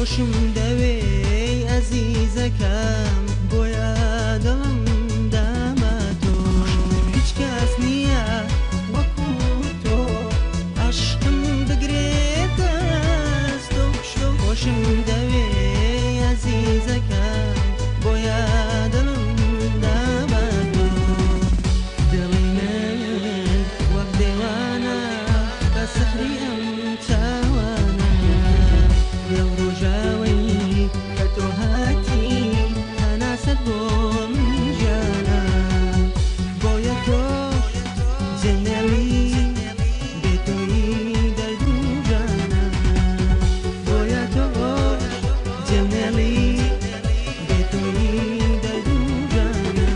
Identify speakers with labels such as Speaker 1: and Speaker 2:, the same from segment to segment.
Speaker 1: خۆشم دەوێ ئەزیزەکەم بۆیە دڵم داما تۆ هیچ کەس نییە وەکو تۆ عەشقم بگرێتە ئەستۆ خۆشم دەوێ ئەزیزەکەم بۆیە دڵم داما تۆ دڵی من وەک دێوانە بە سەحری ئەم چاوانە لەو ڕۆژاوەی کە تۆ هاتی هەناسەت بۆ من گیانە بۆیە تۆ جێنێڵی بێتۆیی دەرد و جانە بۆیە تۆ جێنێڵی بێتۆیی دەرد و جانە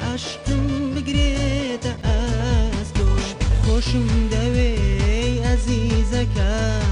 Speaker 1: عەشقم بگرێتە ئەستۆ خۆشم دەوێ ئەزیزەکەم